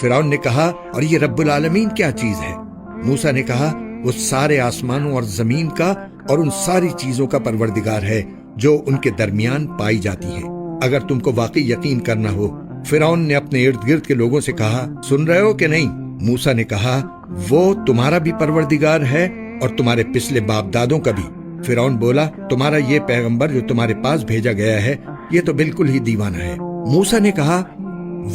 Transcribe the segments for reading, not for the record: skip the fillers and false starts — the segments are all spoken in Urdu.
فرعون نے کہا اور یہ رب العالمین کیا چیز ہے؟ موسیٰ نے کہا وہ سارے آسمانوں اور زمین کا اور ان ساری چیزوں کا پروردگار ہے جو ان کے درمیان پائی جاتی ہیں، اگر تم کو واقعی یقین کرنا ہو۔ فرعون نے اپنے ارد گرد کے لوگوں سے کہا سن رہے ہو کہ نہیں؟ موسیٰ نے کہا وہ تمہارا بھی پروردگار ہے اور تمہارے پچھلے باپ دادوں کا بھی۔ فرعون بولا تمہارا یہ پیغمبر جو تمہارے پاس بھیجا گیا ہے یہ تو بالکل ہی دیوانہ ہے۔ موسیٰ نے کہا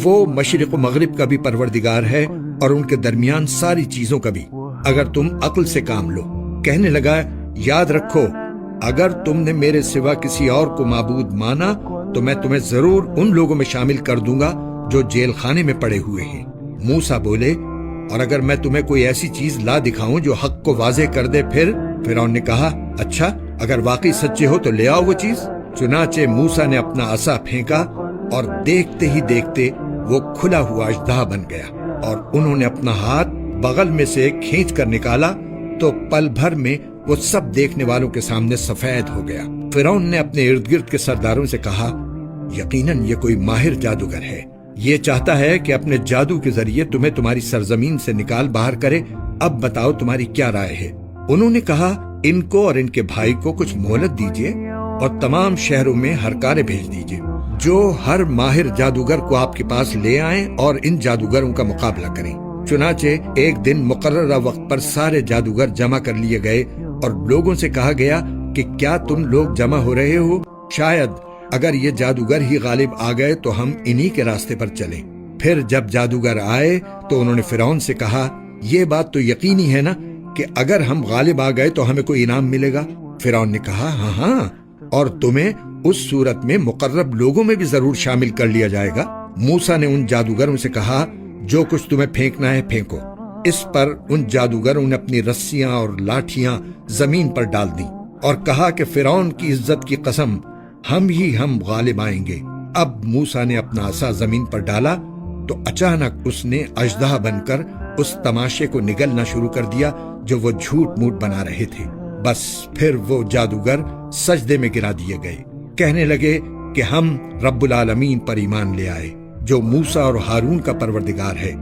وہ مشرق و مغرب کا بھی پروردگار ہے اور ان کے درمیان ساری چیزوں کا بھی، اگر تم عقل سے کام لو۔ کہنے لگا یاد رکھو اگر تم نے میرے سوا کسی اور کو معبود مانا تو میں تمہیں ضرور ان لوگوں میں شامل کر دوں گا جو جیل خانے میں پڑے ہوئے ہیں۔ موسیٰ بولے اور اگر میں تمہیں کوئی ایسی چیز لا دکھاؤں جو حق کو واضح کر دے پھر؟ فرعون نے کہا اچھا اگر واقعی سچے ہو تو لے آؤ وہ چیز۔ چنانچہ موسیٰ نے اپنا عصا پھینکا اور دیکھتے ہی دیکھتے وہ کھلا ہوا اژدہا بن گیا، اور انہوں نے اپنا ہاتھ بغل میں سے کھینچ کر نکالا تو پل بھر میں وہ سب دیکھنے والوں کے سامنے سفید ہو گیا۔ فرعون نے اپنے ارد گرد کے سرداروں سے کہا یقیناً یہ کوئی ماہر جادوگر ہے، یہ چاہتا ہے کہ اپنے جادو کے ذریعے تمہیں تمہاری سرزمین سے نکال باہر کرے، اب بتاؤ تمہاری کیا رائے ہے؟ انہوں نے کہا ان کو اور ان کے بھائی کو کچھ مہلت دیجیے اور تمام شہروں میں ہرکارے بھیج دیجیے جو ہر ماہر جادوگر کو آپ کے پاس لے آئیں اور ان جادوگروں کا مقابلہ کریں۔ چنانچہ ایک دن مقررہ وقت پر سارے جادوگر جمع کر لیے گئے اور لوگوں سے کہا گیا کہ کیا تم لوگ جمع ہو رہے ہو؟ شاید اگر یہ جادوگر ہی غالب آ گئے تو ہم انہی کے راستے پر چلیں۔ پھر جب جادوگر آئے تو انہوں نے فرعون سے کہا یہ بات تو یقینی ہے نا کہ اگر ہم غالب آ گئے تو ہمیں کوئی انعام ملے گا؟ فرعون نے کہا ہاں اور تمہیں اس صورت میں مقرب لوگوں میں بھی ضرور شامل کر لیا جائے گا۔ موسیٰ نے ان جادوگروں سے کہا جو کچھ تمہیں پھینکنا ہے پھینکو۔ اس پر ان جادوگروں نے اپنی رسیاں اور لاٹھیاں زمین پر ڈال دیں اور کہا کہ فرعون کی عزت کی قسم ہم غالب آئیں گے۔ اب موسیٰ نے اپنا عصا زمین پر ڈالا تو اچانک اس نے اژدہا بن کر اس تماشے کو نگلنا شروع کر دیا جو وہ جھوٹ موٹ بنا رہے تھے۔ بس پھر وہ جادوگر سجدے میں گرا دیے گئے، کہنے لگے کہ ہم رب العالمین پر ایمان لے آئے جو موسیٰ اور ہارون کا پروردگار ہے۔